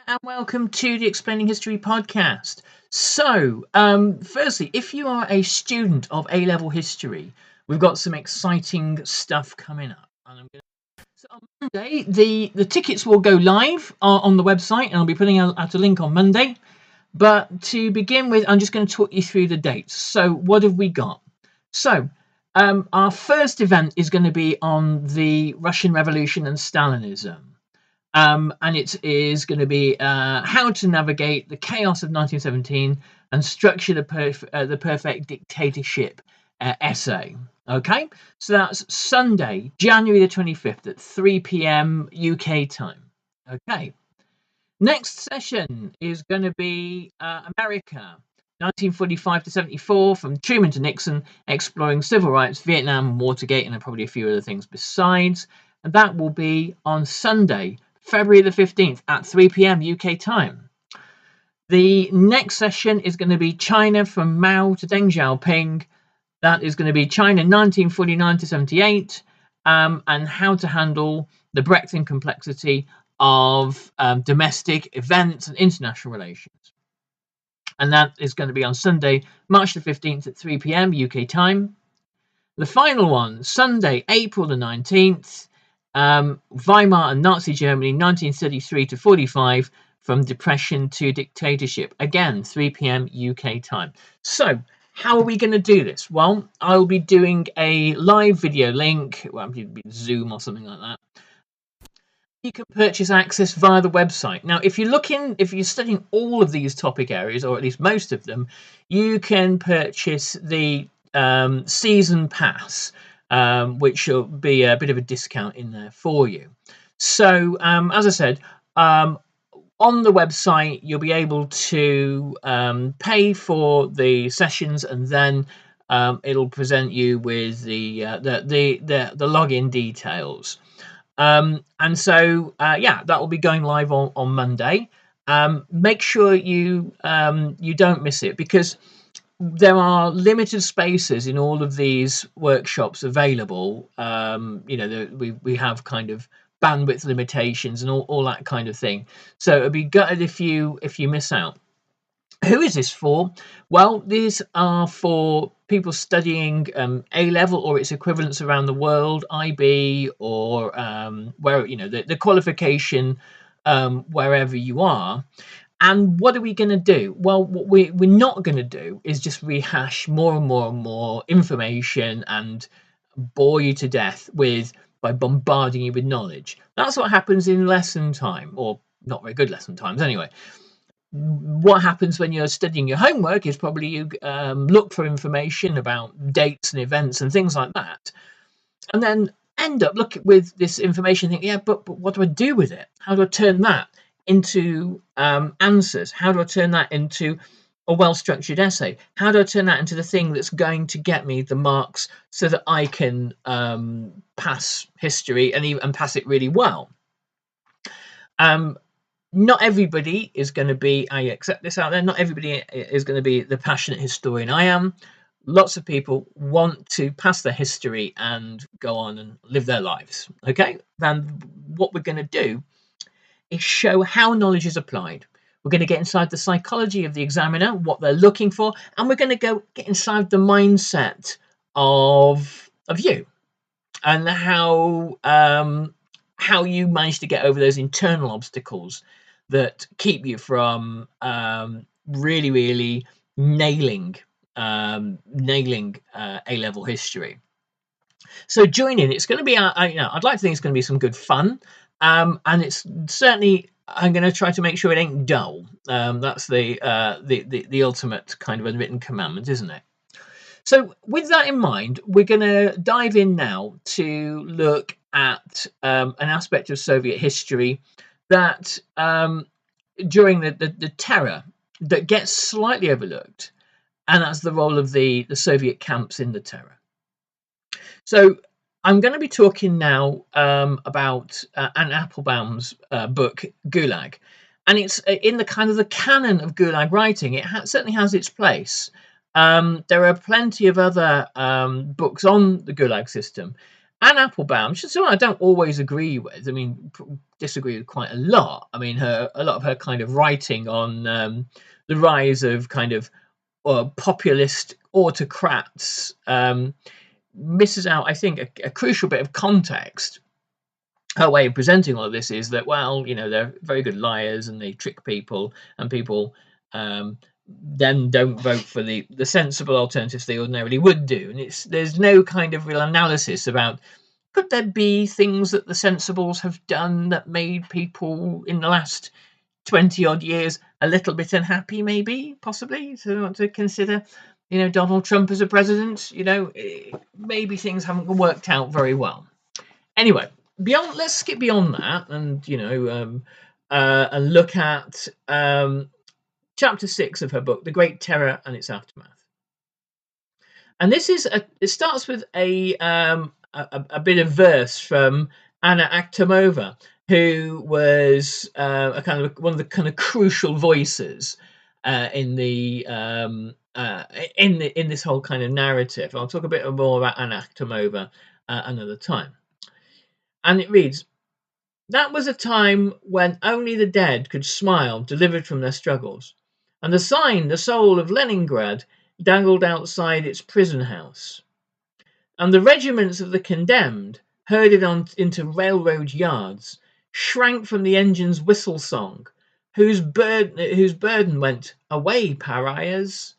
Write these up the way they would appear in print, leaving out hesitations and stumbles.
And welcome to the Explaining History podcast. So, firstly, if you are a student of A-level history, we've got some exciting stuff coming up. So on Monday, the tickets will go live on the website, and I'll be putting out a link on Monday. But to begin with, I'm just going to talk you through the dates. So, what have we got? So, our first event is going to be on the Russian Revolution and Stalinism. And it is going to be how to navigate the chaos of 1917 and structure the perfect dictatorship essay. Okay, so that's Sunday, January the 25th at 3 p.m. UK time. Okay, next session is going to be America, 1945 to 74, from Truman to Nixon, exploring civil rights, Vietnam, Watergate, and probably a few other things besides. And that will be on Sunday, February the 15th at 3 p.m. UK time. The next session is going to be China from Mao to Deng Xiaoping. That is going to be China 1949 to 78, and how to handle the breadth and complexity of domestic events and international relations. And that is going to be on Sunday, March the 15th at 3 p.m. UK time. The final one, Sunday, April the 19th, Weimar and Nazi Germany, 1933 to 45, from depression to dictatorship. Again, 3 p.m. UK time. So, how are we going to do this? Well, I'll be doing a live video link, well, it'll be Zoom or something like that. You can purchase access via the website. Now, if you're studying all of these topic areas, or at least most of them, you can purchase the season pass, which will be a bit of a discount in there for you. So, as I said, on the website, you'll be able to pay for the sessions, and then it'll present you with the login details. And so, that will be going live on Monday. Make sure you don't miss it, because there are limited spaces in all of these workshops available. We have kind of bandwidth limitations and all that kind of thing. So it'd be gutted if you miss out. Who is this for? Well, these are for people studying A-level or its equivalents around the world, IB, or where the qualification wherever you are. And what are we going to do? Well, what we're not going to do is just rehash more and more and more information and bore you to death by bombarding you with knowledge. That's what happens in lesson time, or not very good lesson times anyway. What happens when you're studying your homework is probably you look for information about dates and events and things like that, and then end up looking with this information and think, yeah, but what do I do with it? How do I turn that into answers? How do I turn that into a well-structured essay? How do I turn that into the thing that's going to get me the marks so that I can pass history and pass it really well? Not everybody is going to be, I accept this out there, not everybody is going to be the passionate historian I am. Lots of people want to pass their history and go on and live their lives. Okay, then what we're going to do is show how knowledge is applied. We're going to get inside the psychology of the examiner, what they're looking for, and we're going to go get inside the mindset of you, and how you manage to get over those internal obstacles that keep you from really nailing A-level history. So join in. It's going to be, I'd like to think it's going to be some good fun, and it's certainly, I'm going to try to make sure it ain't dull. That's the ultimate kind of unwritten commandment, isn't it? So with that in mind, we're going to dive in now to look at an aspect of Soviet history that during the terror that gets slightly overlooked, and that's the role of the Soviet camps in the terror. So I'm going to be talking now about Anne Applebaum's book Gulag, and it's in the kind of the canon of Gulag writing. It certainly has its place. There are plenty of other books on the Gulag system, Anne Applebaum, she's someone I don't always agree with. I mean, disagree with quite a lot. I mean, a lot of her kind of writing on the rise of kind of populist autocrats misses out, I think, a crucial bit of context. Her way of presenting all of this is that, well, they're very good liars and they trick people, and people then don't vote for the sensible alternatives they ordinarily would do. And there's no kind of real analysis about, could there be things that the sensibles have done that made people in the last 20 odd years a little bit unhappy, maybe, possibly, to want to consider, Donald Trump as a president. Maybe things haven't worked out very well. Anyway, let's skip beyond that, and and look at chapter 6 of her book, The Great Terror and Its Aftermath. And it starts with a bit of verse from Anna Akhtomova, who was one of the kind of crucial voices in this whole kind of narrative. I'll talk a bit more about Anna Akhtomova another time. And it reads, "That was a time when only the dead could smile, delivered from their struggles, and the soul of Leningrad, dangled outside its prison house. And the regiments of the condemned, herded on into railroad yards, shrank from the engine's whistle song, whose burden went, 'Away, pariahs!'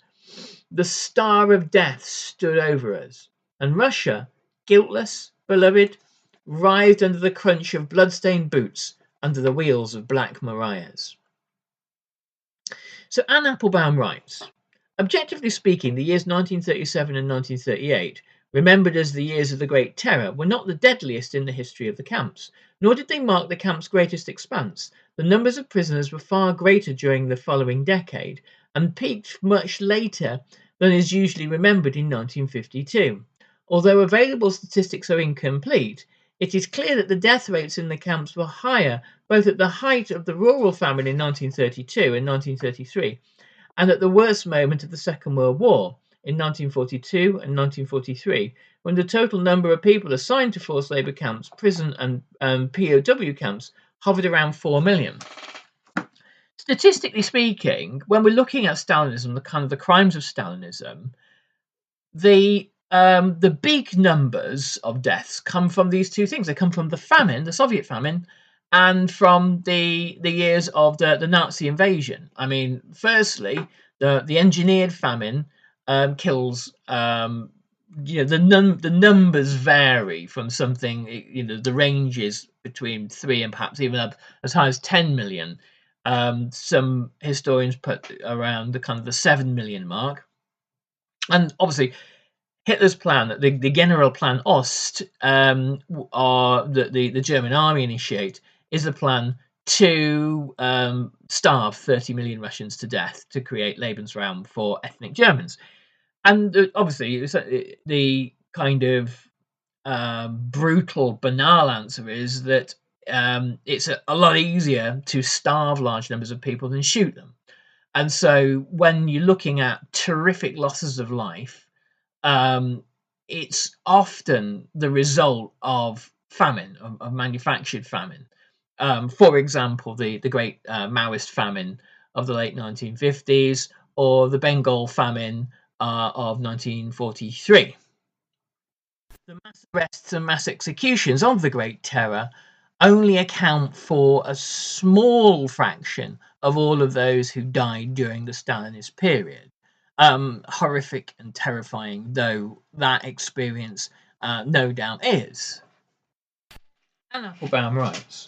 The star of death stood over us, and Russia, guiltless, beloved, writhed under the crunch of blood-stained boots under the wheels of Black Mariahs." So Anne Applebaum writes, "Objectively speaking, the years 1937 and 1938, remembered as the years of the Great Terror, were not the deadliest in the history of the camps, nor did they mark the camp's greatest expanse. The numbers of prisoners were far greater during the following decade, and peaked much later than is usually remembered in 1952. Although available statistics are incomplete, it is clear that the death rates in the camps were higher both at the height of the rural famine in 1932 and 1933 and at the worst moment of the Second World War in 1942 and 1943, when the total number of people assigned to forced labour camps, prison and POW camps hovered around 4 million. Statistically speaking, when we're looking at Stalinism, the crimes of Stalinism, the big numbers of deaths come from these two things. They come from the famine, the Soviet famine, and from the years of the Nazi invasion. I mean, firstly, the engineered famine kills. The numbers vary from something. The range is between 3 and perhaps even up as high as 10 million. Some historians put around the 7 million mark, and obviously Hitler's plan, the Generalplan Ost, or the German army initiate, is the plan to starve 30 million Russians to death to create Lebensraum for ethnic Germans. And obviously, the kind of brutal, banal answer is that it's a lot easier to starve large numbers of people than shoot them. And so when you're looking at terrific losses of life, it's often the result of famine, of manufactured famine. For example, the great Maoist famine of the late 1950s, or the Bengal famine of 1943. The mass arrests and mass executions of the Great Terror only account for a small fraction of all of those who died during the Stalinist period. Horrific and terrifying though that experience no doubt is. And Applebaum writes,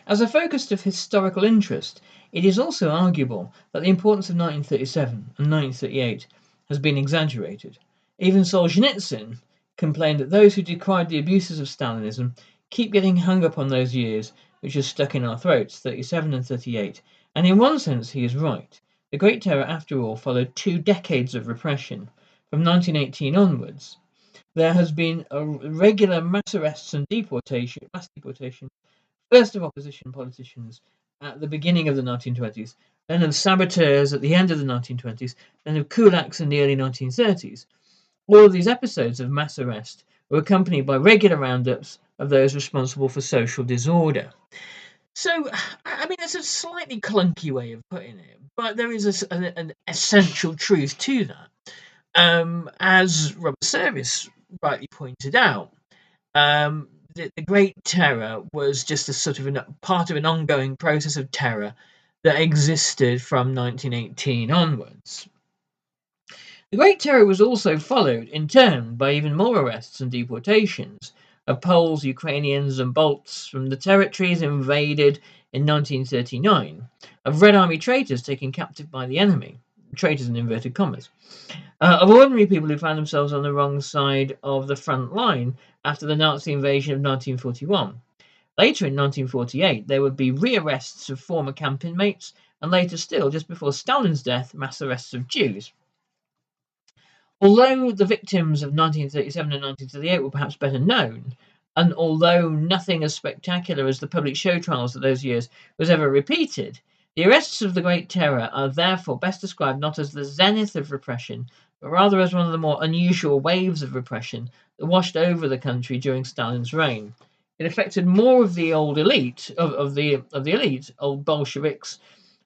"As a focus of historical interest, it is also arguable that the importance of 1937 and 1938 has been exaggerated. Even Solzhenitsyn complained that those who decried the abuses of Stalinism keep getting hung up on those years which are stuck in our throats, 37 and 38, and in one sense he is right. The Great Terror, after all, followed 2 decades of repression. From 1918 onwards, there has been a regular mass arrests and mass deportation, first of opposition politicians at the beginning of the 1920s, then of saboteurs at the end of the 1920s, then of kulaks in the early 1930s. All of these episodes of mass arrest were accompanied by regular roundups of those responsible for social disorder. So, I mean, it's a slightly clunky way of putting it, but there is an essential truth to that. As Robert Service rightly pointed out, the Great Terror was just a sort of part of an ongoing process of terror that existed from 1918 onwards. The Great Terror was also followed, in turn, by even more arrests and deportations of Poles, Ukrainians, and Balts from the territories invaded in 1939, of Red Army traitors taken captive by the enemy, traitors in inverted commas, of ordinary people who found themselves on the wrong side of the front line after the Nazi invasion of 1941. Later in 1948, there would be rearrests of former camp inmates, and later still, just before Stalin's death, mass arrests of Jews. Although the victims of 1937 and 1938 were perhaps better known, and although nothing as spectacular as the public show trials of those years was ever repeated, the arrests of the Great Terror are therefore best described not as the zenith of repression, but rather as one of the more unusual waves of repression that washed over the country during Stalin's reign. It affected more of the old elite, of the elite, old Bolsheviks,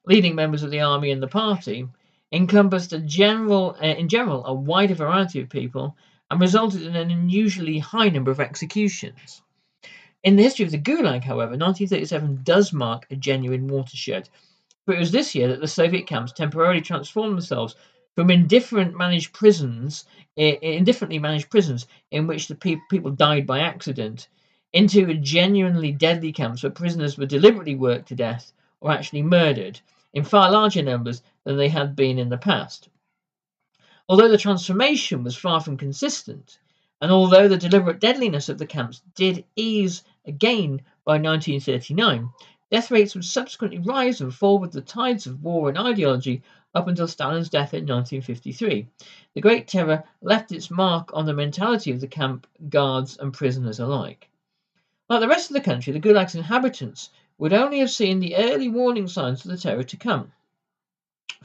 leading members of the army and the party, encompassed in general a wider variety of people, and resulted in an unusually high number of executions. In the history of the Gulag, however, 1937 does mark a genuine watershed, for it was this year that the Soviet camps temporarily transformed themselves from indifferently managed prisons in which the people died by accident into genuinely deadly camps where prisoners were deliberately worked to death or actually murdered in far larger numbers than they had been in the past. Although the transformation was far from consistent, and although the deliberate deadliness of the camps did ease again by 1939, death rates would subsequently rise and fall with the tides of war and ideology up until Stalin's death in 1953. The Great Terror left its mark on the mentality of the camp guards and prisoners alike. Like the rest of the country, the Gulag's inhabitants would only have seen the early warning signs of the terror to come.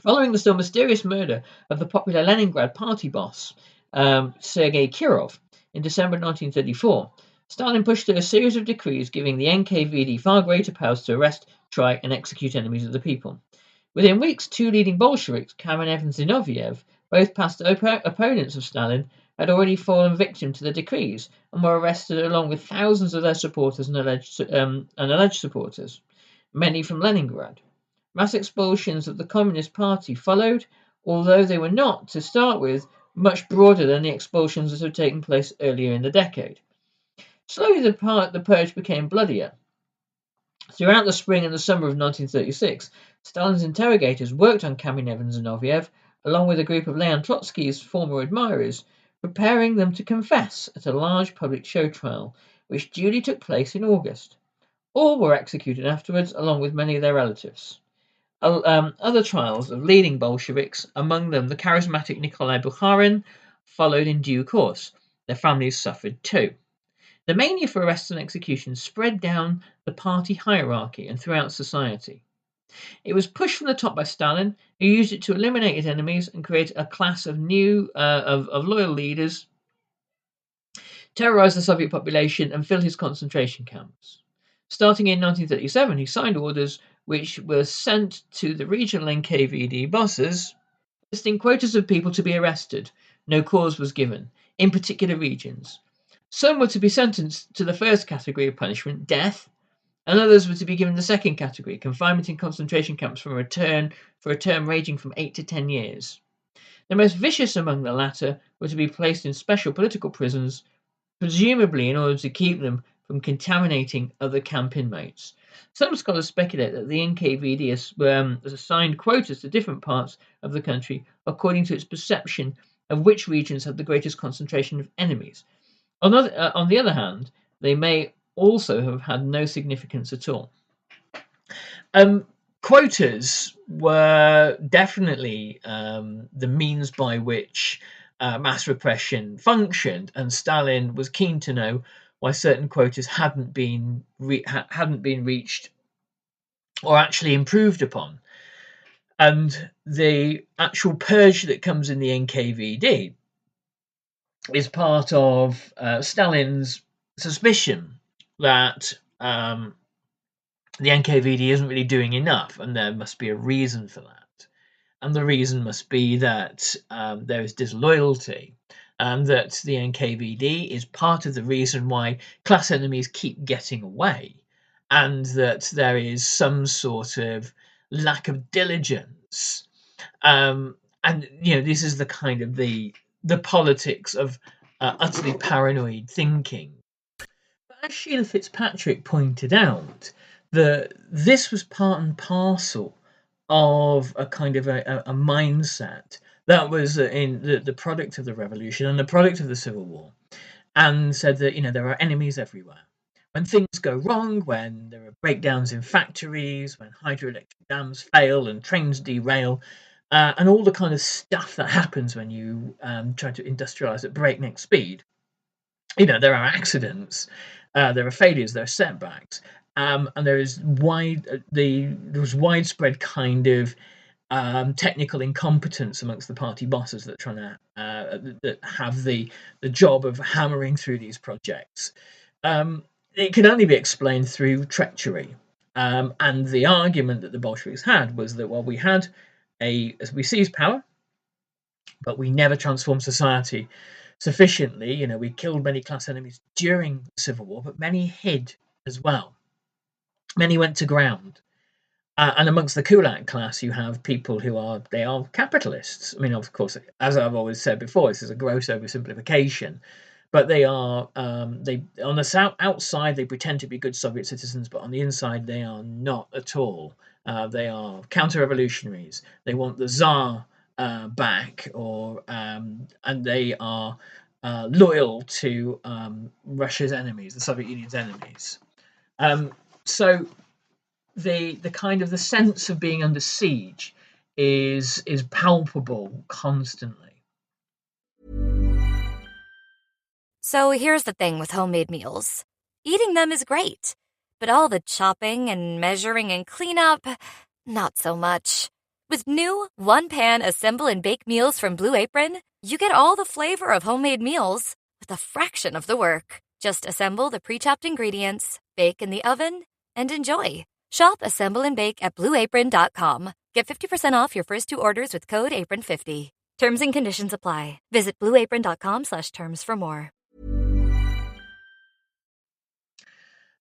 Following the still mysterious murder of the popular Leningrad party boss, Sergei Kirov, in December 1934, Stalin pushed through a series of decrees giving the NKVD far greater powers to arrest, try, and execute enemies of the people. Within weeks, two leading Bolsheviks, Kamenev and Zinoviev, both past opponents of Stalin, had already fallen victim to the decrees and were arrested along with thousands of their supporters and alleged supporters, many from Leningrad. Mass expulsions of the Communist Party followed, although they were not, to start with, much broader than the expulsions that had taken place earlier in the decade. Slowly the purge became bloodier. Throughout the spring and the summer of 1936, Stalin's interrogators worked on Kamenev and Zinoviev, along with a group of Leon Trotsky's former admirers, preparing them to confess at a large public show trial, which duly took place in August. All were executed afterwards, along with many of their relatives. Other trials of leading Bolsheviks, among them the charismatic Nikolai Bukharin, followed in due course. Their families suffered too. The mania for arrests and executions spread down the party hierarchy and throughout society. It was pushed from the top by Stalin, who used it to eliminate his enemies and create a class of loyal leaders, terrorize the Soviet population, and fill his concentration camps. Starting in 1937, he signed orders which were sent to the regional NKVD bosses, listing quotas of people to be arrested. No cause was given, in particular regions. Some were to be sentenced to the first category of punishment, death, and others were to be given the second category, confinement in concentration camps for a term ranging from 8 to 10 years. The most vicious among the latter were to be placed in special political prisons, presumably in order to keep them from contaminating other camp inmates. Some scholars speculate that the NKVD has assigned quotas to different parts of the country according to its perception of which regions had the greatest concentration of enemies. On the other hand, they may also have had no significance at all. Quotas were definitely the means by which mass repression functioned, and Stalin was keen to know why certain quotas hadn't been reached or actually improved upon. And the actual purge that comes in the NKVD is part of Stalin's suspicion that the NKVD isn't really doing enough, and there must be a reason for that. And the reason must be that there is disloyalty, and that the NKVD is part of the reason why class enemies keep getting away, and that there is some sort of lack of diligence. And this is the kind of the politics of utterly paranoid thinking. But as Sheila Fitzpatrick pointed out, this was part and parcel of a kind of a mindset that was in the product of the revolution and the product of the Civil War, and said that there are enemies everywhere. When things go wrong, when there are breakdowns in factories, when hydroelectric dams fail and trains derail, and all the kind of stuff that happens when you try to industrialize at breakneck speed, there are accidents, there are failures, there are setbacks, and there is widespread kind of technical incompetence amongst the party bosses that are trying to that have the job of hammering through these projects. It can only be explained through treachery. And the argument that the Bolsheviks had was that, well, we seized power, but we never transformed society sufficiently. We killed many class enemies during the Civil War, but many hid as well. Many went to ground. And amongst the Kulak class, you have people who are capitalists. I mean, of course, as I've always said before, this is a gross oversimplification. But they are on the outside they pretend to be good Soviet citizens, but on the inside they are not at all. They are counter-revolutionaries. They want the Tsar back, and they are loyal to Russia's enemies, the Soviet Union's enemies. So the kind of the sense of being under siege is palpable constantly. So here's the thing with homemade meals. Eating them is great, but all the chopping and measuring and cleanup, not so much. With new one-pan assemble and bake meals from Blue Apron, you get all the flavor of homemade meals with a fraction of the work. Just assemble the pre-chopped ingredients, bake in the oven, and enjoy. Shop Assemble and Bake at BlueApron.com. Get 50% off your first 2 orders with code APRON50. Terms and conditions apply. Visit BlueApron.com/terms for more.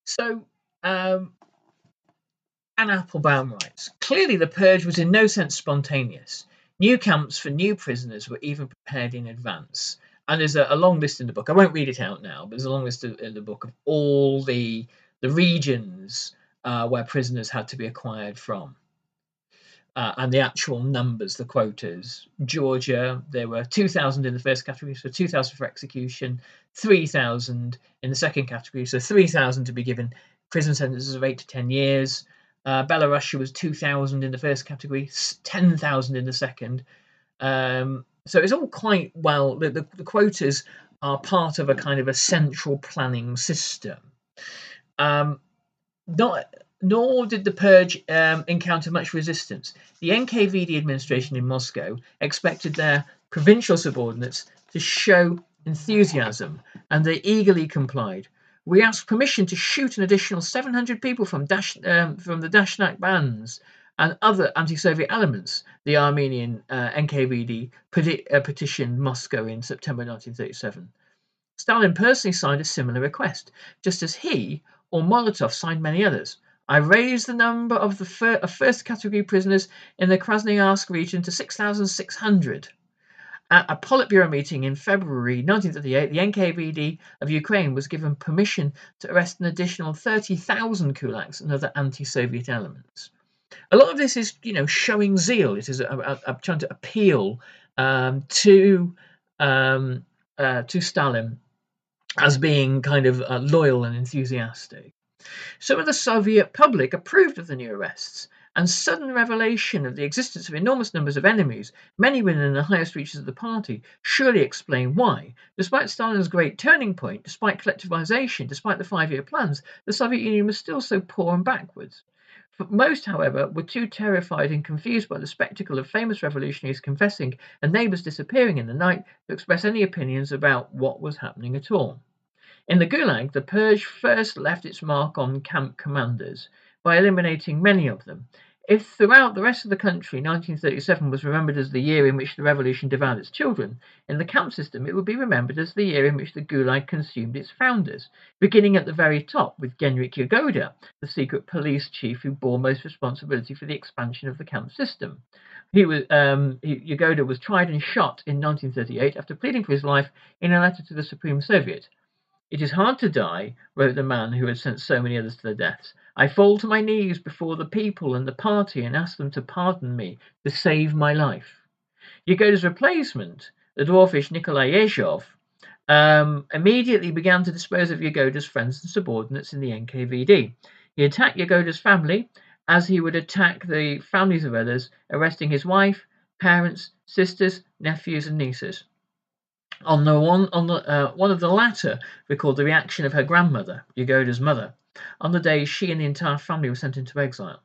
So, Anne Applebaum writes, clearly the purge was in no sense spontaneous. New camps for new prisoners were even prepared in advance. And there's a long list in the book. I won't read it out now, but there's a long list in the book of all the regions where prisoners had to be acquired from. And the actual numbers, the quotas. Georgia, there were 2,000 in the first category, so 2,000 for execution, 3,000 in the second category, so 3,000 to be given prison sentences of 8 to 10 years. Belarus was 2,000 in the first category, 10,000 in the second. So it's all quite well. The quotas are part of a kind of a central planning system. Nor did the purge encounter much resistance. The NKVD administration in Moscow expected their provincial subordinates to show enthusiasm, and they eagerly complied. We asked permission to shoot an additional 700 people from the Dashnak bands and other anti-Soviet elements. The Armenian NKVD petitioned Moscow in September 1937. Stalin personally signed a similar request, just as he or Molotov signed many others. I raised the number of the first category prisoners in the Krasnoyarsk region to 6,600. At a Politburo meeting in February 1938, the NKVD of Ukraine was given permission to arrest an additional 30,000 kulaks and other anti-Soviet elements. A lot of this is, showing zeal. It is trying to appeal to Stalin as being kind of loyal and enthusiastic. Some of the Soviet public approved of the new arrests, and sudden revelation of the existence of enormous numbers of enemies, many within the highest reaches of the party, surely explain why, despite Stalin's great turning point, despite collectivization, despite the 5-year plans, the Soviet Union was still so poor and backwards. Most, however, were too terrified and confused by the spectacle of famous revolutionaries confessing and neighbours disappearing in the night to express any opinions about what was happening at all. In the Gulag, the purge first left its mark on camp commanders by eliminating many of them. If throughout the rest of the country 1937 was remembered as the year in which the revolution devoured its children, in the camp system it would be remembered as the year in which the Gulag consumed its founders, beginning at the very top with Genrikh Yagoda, the secret police chief who bore most responsibility for the expansion of the camp system. Yagoda was tried and shot in 1938 after pleading for his life in a letter to the Supreme Soviet. "It is hard to die," wrote the man who had sent so many others to their deaths. "I fall to my knees before the people and the party and ask them to pardon me, to save my life." Yagoda's replacement, the dwarfish Nikolai Yezhov, immediately began to dispose of Yagoda's friends and subordinates in the NKVD. He attacked Yagoda's family as he would attack the families of others, arresting his wife, parents, sisters, nephews, and nieces. One of the latter recalled the reaction of her grandmother, Yagoda's mother, on the day she and the entire family were sent into exile.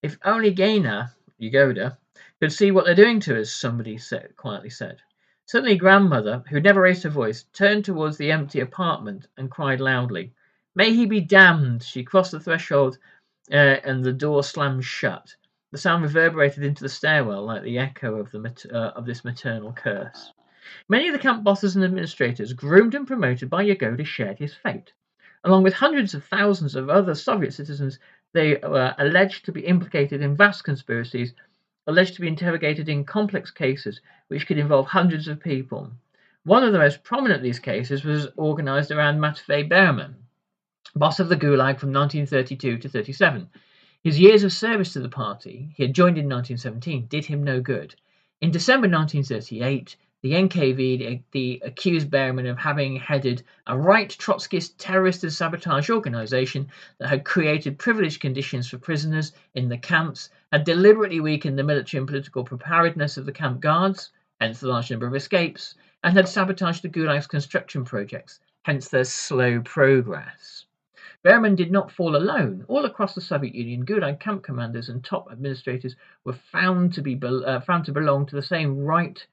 "If only Gaina, Yagoda, could see what they're doing to us," somebody quietly said. Suddenly grandmother, who never raised her voice, turned towards the empty apartment and cried loudly, "May he be damned!" She crossed the threshold and the door slammed shut. The sound reverberated into the stairwell like the echo of this maternal curse. Many of the camp bosses and administrators, groomed and promoted by Yagoda, shared his fate. Along with hundreds of thousands of other Soviet citizens, they were alleged to be implicated in vast conspiracies, alleged to be interrogated in complex cases which could involve hundreds of people. One of the most prominent of these cases was organised around Matvei Berman, boss of the Gulag from 1932 to 37. His years of service to the party, he had joined in 1917, did him no good. In December 1938, the NKVD accused Berman of having headed a right Trotskyist terrorist and sabotage organisation that had created privileged conditions for prisoners in the camps, had deliberately weakened the military and political preparedness of the camp guards, hence the large number of escapes, and had sabotaged the Gulag's construction projects, hence their slow progress. Berman did not fall alone. All across the Soviet Union, Gulag camp commanders and top administrators were found to belong to the same right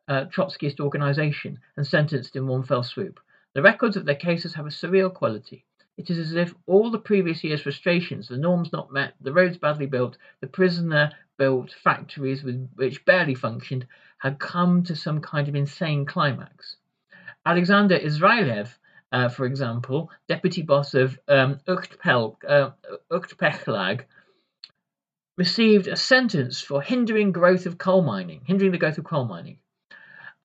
Trotskyist organisation and sentenced in one fell swoop. The records of their cases have a surreal quality. It is as if all the previous year's frustrations, the norms not met, the roads badly built, the prisoner-built factories which barely functioned, had come to some kind of insane climax. Alexander Israelev, for example, deputy boss of Ukhtpeklag, received a sentence for hindering the growth of coal mining.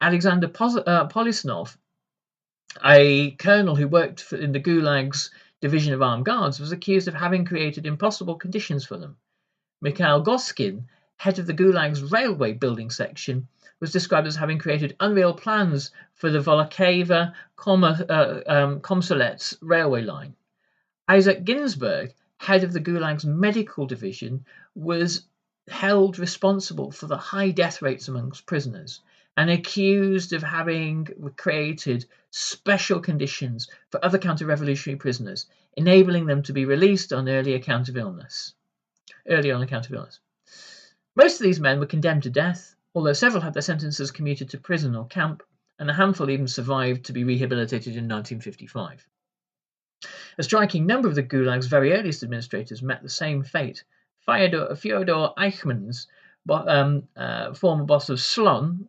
Alexander Polisnov, a colonel who worked in the Gulag's division of armed guards, was accused of having created impossible conditions for them. Mikhail Goskin, head of the Gulag's railway building section, was described as having created unreal plans for the Volokova-Komsolets railway line. Isaac Ginsberg, head of the Gulag's medical division, was held responsible for the high death rates amongst prisoners and accused of having created special conditions for other counter-revolutionary prisoners, enabling them to be released on early on account of illness. Most of these men were condemned to death, although several had their sentences commuted to prison or camp, and a handful even survived to be rehabilitated in 1955. A striking number of the Gulag's very earliest administrators met the same fate. Fyodor Eichmann's former boss of Slon,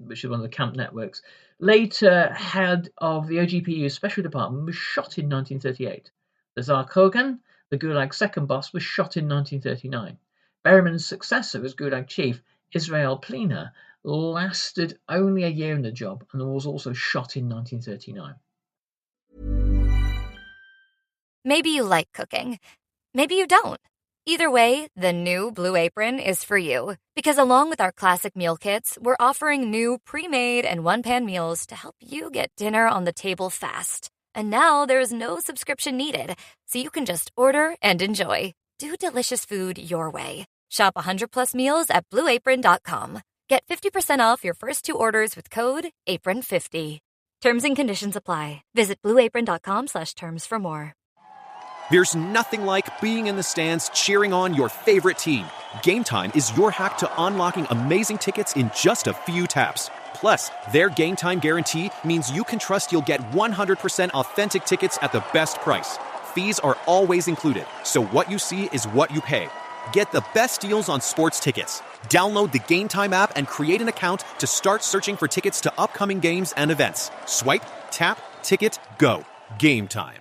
which is one of the camp networks, later head of the OGPU's special department, was shot in 1938. The Tsar Kogan, the Gulag's second boss, was shot in 1939. Berman's successor as Gulag chief, Israel Plina, lasted only a year in the job and was also shot in 1939. Maybe you like cooking. Maybe you don't. Either way, the new Blue Apron is for you. Because along with our classic meal kits, we're offering new pre-made and one-pan meals to help you get dinner on the table fast. And now there's no subscription needed, so you can just order and enjoy. Do delicious food your way. Shop 100+ meals at BlueApron.com. Get 50% off your first 2 orders with code APRON50. Terms and conditions apply. Visit BlueApron.com/terms for more. There's nothing like being in the stands cheering on your favorite team. Game Time is your hack to unlocking amazing tickets in just a few taps. Plus, their Game Time guarantee means you can trust you'll get 100% authentic tickets at the best price. Fees are always included, so what you see is what you pay. Get the best deals on sports tickets. Download the Game Time app and create an account to start searching for tickets to upcoming games and events. Swipe, tap, ticket, go. Game Time.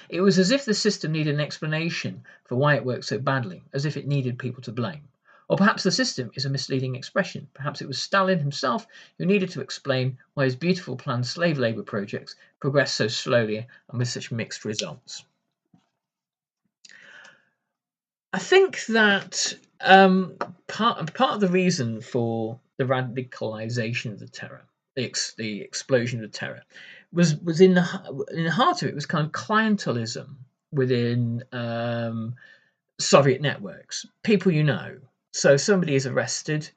It was as if the system needed an explanation for why it worked so badly, as if it needed people to blame. Or perhaps the system is a misleading expression. Perhaps it was Stalin himself who needed to explain why his beautiful planned slave labour projects progressed so slowly and with such mixed results. I think that part of the reason for the radicalisation of the terror, the explosion of the terror, was in the heart of it was kind of clientelism within Soviet networks. People you know. So somebody is arrested,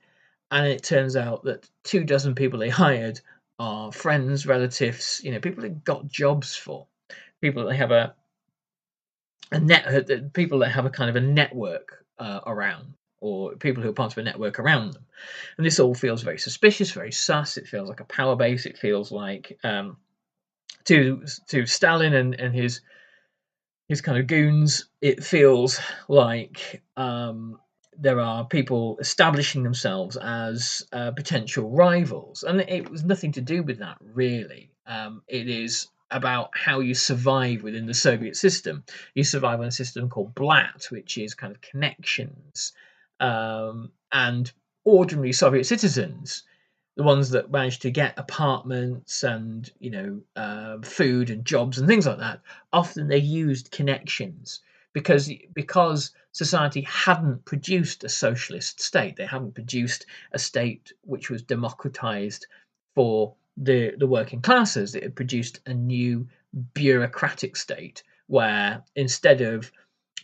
and it turns out that 24 people they hired are friends, relatives, people they got jobs for, people that they have people that have a kind of a network around, or people who are part of a network around them. And this all feels very suspicious, very sus. It feels like a power base. It feels like to Stalin and his kind of goons, it feels like there are people establishing themselves as potential rivals, and it was nothing to do with that, really. It is about how you survive within the Soviet system. You survive on a system called BLAT, which is kind of connections, and ordinary Soviet citizens, the ones that managed to get apartments and food and jobs and things like that, often they used connections because society hadn't produced a socialist state. They hadn't produced a state which was democratized for the working classes. It had produced a new bureaucratic state where instead of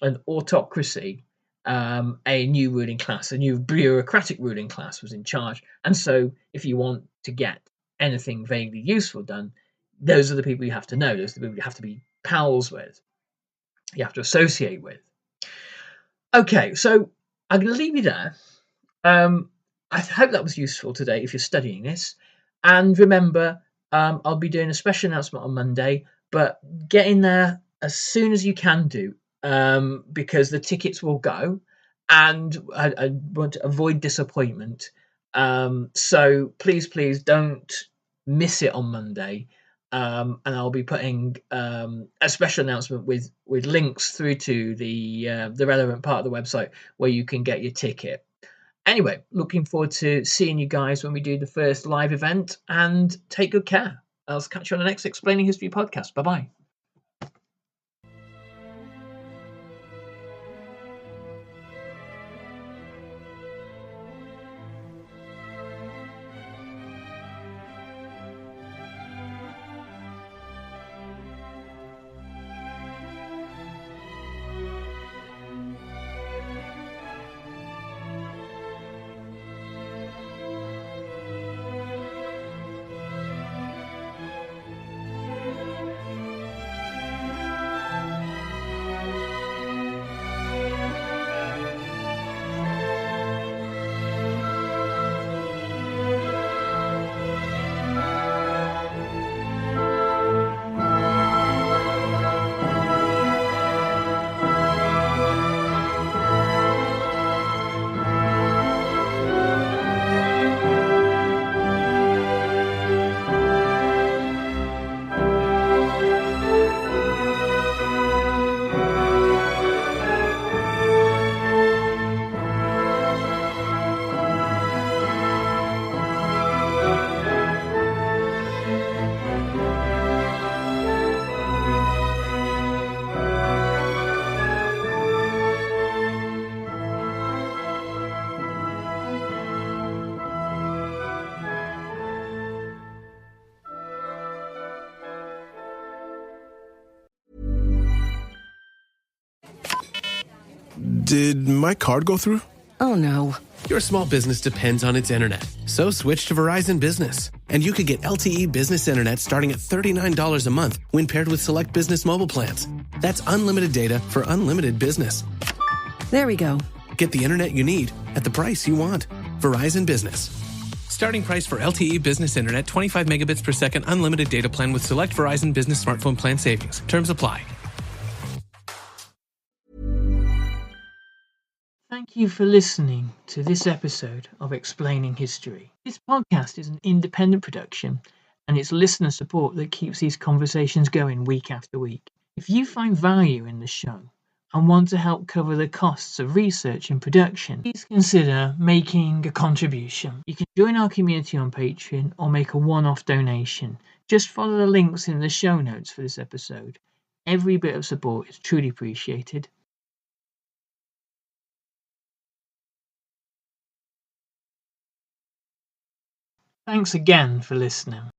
an autocracy, a new ruling class, a new bureaucratic ruling class was in charge. And so if you want to get anything vaguely useful done, those are the people you have to know. Those are the people you have to be pals with. You have to associate with. Okay, so I'm going to leave you there. I hope that was useful today if you're studying this. And remember, I'll be doing a special announcement on Monday, but get in there as soon as you can do, because the tickets will go, and I want to avoid disappointment. So please don't miss it on Monday. And I'll be putting a special announcement with links through to the relevant part of the website where you can get your ticket. Anyway, looking forward to seeing you guys when we do the first live event, and take good care. I'll catch you on the next Explaining History podcast. Bye-bye. Did my card go through? Oh no. Your small business depends on its internet, so switch to Verizon Business. And you could get LTE business internet starting at $39 a month when paired with select business mobile plans. That's unlimited data for unlimited business. There we go. Get the internet you need at the price you want. Verizon Business. Starting price for LTE business internet, 25 megabits per second, unlimited data plan with select Verizon Business smartphone plan savings. Terms apply. Thank you for listening to this episode of Explaining History. This podcast is an independent production, and it's listener support that keeps these conversations going week after week. If you find value in the show and want to help cover the costs of research and production, please consider making a contribution. You can join our community on Patreon or make a one-off donation. Just follow the links in the show notes for this episode. Every bit of support is truly appreciated. Thanks again for listening.